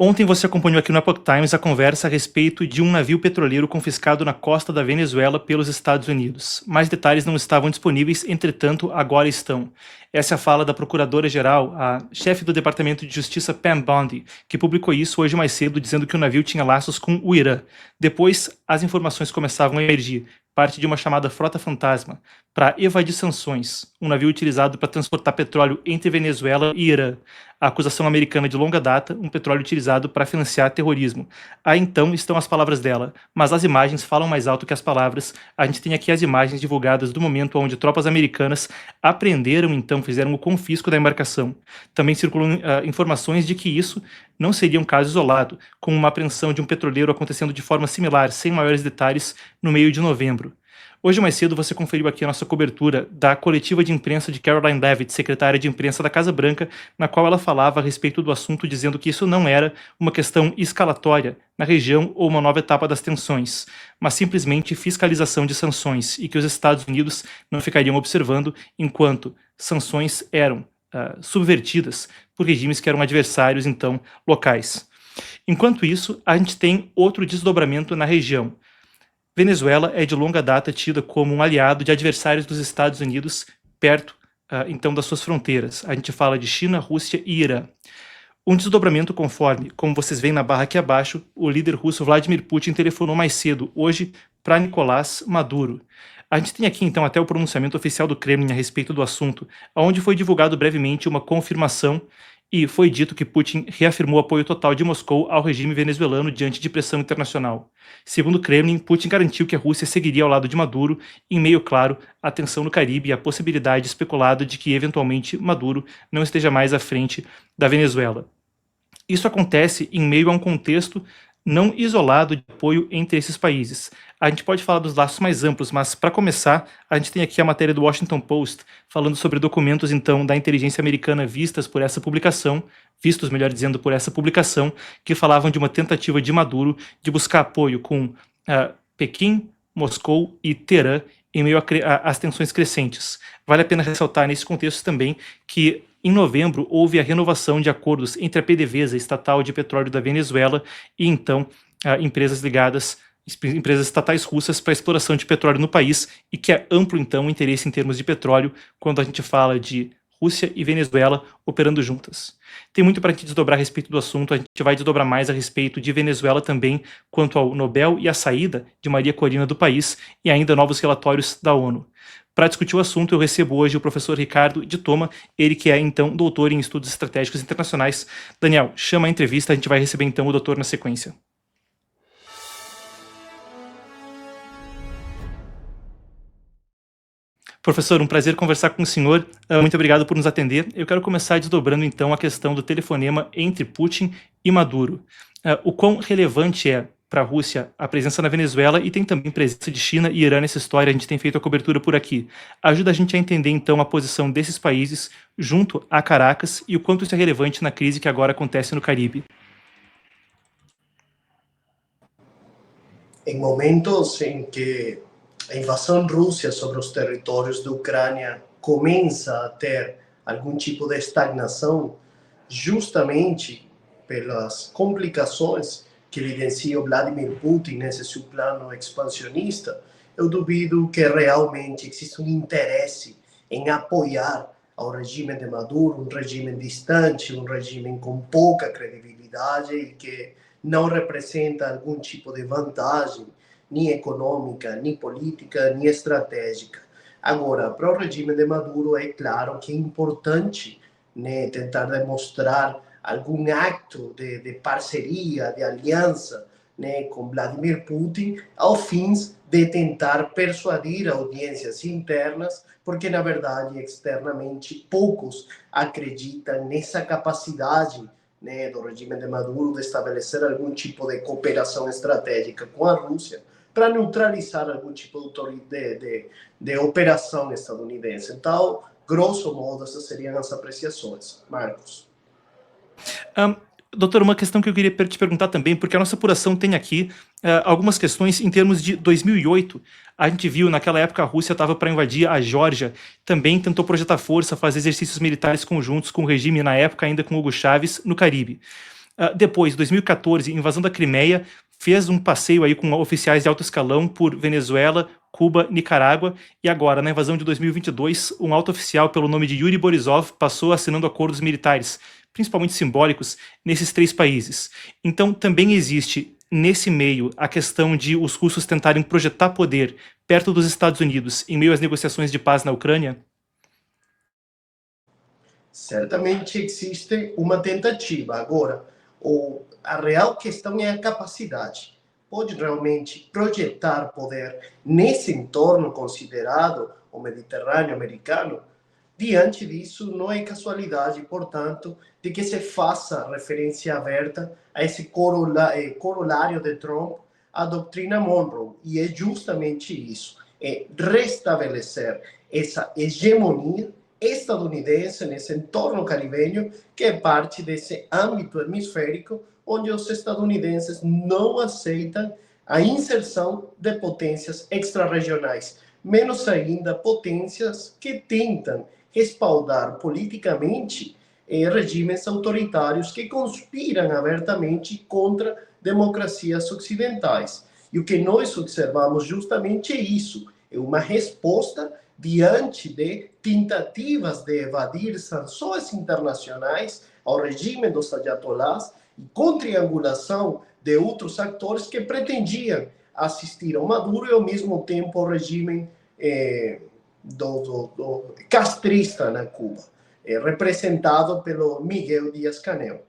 Ontem você acompanhou aqui no Epoch Times a conversa a respeito de um navio petroleiro confiscado na costa da Venezuela pelos Estados Unidos. Mais detalhes não estavam disponíveis, entretanto, agora estão. Essa é a fala da Procuradora-Geral, a chefe do Departamento de Justiça Pam Bondi, que publicou isso hoje mais cedo, dizendo que o navio tinha laços com o Irã. Depois, as informações começavam a emergir. Parte de uma chamada Frota Fantasma, para evadir sanções, um navio utilizado para transportar petróleo entre Venezuela e Irã. A acusação americana de longa data, um petróleo utilizado para financiar terrorismo. Aí então estão as palavras dela, mas as imagens falam mais alto que as palavras. A gente tem aqui as imagens divulgadas do momento onde tropas americanas apreenderam, então fizeram o confisco da embarcação. Também circulam informações de que isso não seria um caso isolado, com uma apreensão de um petroleiro acontecendo de forma similar, sem maiores detalhes, no meio de novembro. Hoje mais cedo você conferiu aqui a nossa cobertura da coletiva de imprensa de Caroline Leavitt, secretária de imprensa da Casa Branca, na qual ela falava a respeito do assunto, dizendo que isso não era uma questão escalatória na região ou uma nova etapa das tensões, mas simplesmente fiscalização de sanções, e que os Estados Unidos não ficariam observando enquanto sanções eram subvertidas por regimes que eram adversários, então, locais. Enquanto isso, a gente tem outro desdobramento na região. Venezuela é de longa data tida como um aliado de adversários dos Estados Unidos perto, então, das suas fronteiras. A gente fala de China, Rússia e Irã. Um desdobramento conforme, como vocês veem na barra aqui abaixo, o líder russo Vladimir Putin telefonou mais cedo, hoje, para Nicolás Maduro. A gente tem aqui, então, até o pronunciamento oficial do Kremlin a respeito do assunto, onde foi divulgado brevemente uma confirmação e foi dito que Putin reafirmou o apoio total de Moscou ao regime venezuelano diante de pressão internacional. Segundo o Kremlin, Putin garantiu que a Rússia seguiria ao lado de Maduro, em meio, claro, à tensão no Caribe e à possibilidade especulada de que, eventualmente, Maduro não esteja mais à frente da Venezuela. Isso acontece em meio a um contexto não isolado de apoio entre esses países. A gente pode falar dos laços mais amplos, mas para começar, a gente tem aqui a matéria do Washington Post falando sobre documentos, então, da inteligência americana vistos, melhor dizendo, por essa publicação, que falavam de uma tentativa de Maduro de buscar apoio com Pequim, Moscou e Teherã em meio às tensões crescentes. Vale a pena ressaltar nesse contexto também que em novembro, houve a renovação de acordos entre a PDVSA, estatal de petróleo da Venezuela, e então empresas estatais russas para a exploração de petróleo no país, e que é amplo então o interesse em termos de petróleo quando a gente fala de Rússia e Venezuela operando juntas. Tem muito para a gente desdobrar a respeito do assunto, a gente vai desdobrar mais a respeito de Venezuela também, quanto ao Nobel e a saída de Maria Corina do país, e ainda novos relatórios da ONU. Para discutir o assunto, eu recebo hoje o professor Ricardo de Toma, ele que é, então, doutor em estudos estratégicos internacionais. Daniel, chama a entrevista, a gente vai receber, então, o doutor na sequência. Professor, um prazer conversar com o senhor. Muito obrigado por nos atender. Eu quero começar desdobrando, então, a questão do telefonema entre Putin e Maduro. O quão relevante é para a Rússia a presença na Venezuela e tem também presença de China e Irã nessa história, a gente tem feito a cobertura por aqui. Ajuda a gente a entender, então, a posição desses países junto a Caracas e o quanto isso é relevante na crise que agora acontece no Caribe. Em momentos em que a invasão russa sobre os territórios da Ucrânia começa a ter algum tipo de estagnação, justamente pelas complicações que evidencia o Vladimir Putin nesse seu plano expansionista, eu duvido que realmente exista um interesse em apoiar ao regime de Maduro, um regime distante, um regime com pouca credibilidade e que não representa algum tipo de vantagem, nem econômica, nem política, nem estratégica. Agora, para o regime de Maduro, é claro que é importante, né, tentar demonstrar algum acto de parceria, de aliança, né, com Vladimir Putin, ao fim de tentar persuadir audiências internas, porque, na verdade, externamente, poucos acreditam nessa capacidade, né, do regime de Maduro de estabelecer algum tipo de cooperação estratégica com a Rússia para neutralizar algum tipo de operação estadunidense. Então, grosso modo, essas seriam as apreciações. Marcos. Doutor, uma questão que eu queria te perguntar também, porque a nossa apuração tem aqui algumas questões em termos de 2008. A gente viu, naquela época, a Rússia estava para invadir a Geórgia, também tentou projetar força, fazer exercícios militares conjuntos com o regime, na época ainda com Hugo Chávez, no Caribe. Depois, 2014, invasão da Crimeia, fez um passeio aí com oficiais de alto escalão por Venezuela, Cuba, Nicarágua, e agora, na invasão de 2022, um alto oficial pelo nome de Yuri Borisov passou assinando acordos militares, principalmente simbólicos, nesses 3 países. Então, também existe, nesse meio, a questão de os russos tentarem projetar poder perto dos Estados Unidos em meio às negociações de paz na Ucrânia? Certamente existe uma tentativa. Agora, a real questão é a capacidade. Pode realmente projetar poder nesse entorno considerado o Mediterrâneo americano? Diante disso, não é casualidade, portanto, de que se faça referência aberta a esse corolário de Trump, a doutrina Monroe. E é justamente isso, é restabelecer essa hegemonia estadunidense nesse entorno caribenho, que é parte desse âmbito hemisférico, onde os estadunidenses não aceitam a inserção de potências extrarregionais, menos ainda potências que tentam respaldar politicamente regimes autoritários que conspiram abertamente contra democracias ocidentais. E o que nós observamos justamente é isso, é uma resposta diante de tentativas de evadir sanções internacionais ao regime dos ayatollahs e com triangulação de outros atores que pretendiam assistir ao Maduro e ao mesmo tempo ao regime do castrista na Cuba, representado pelo Miguel Díaz-Canel.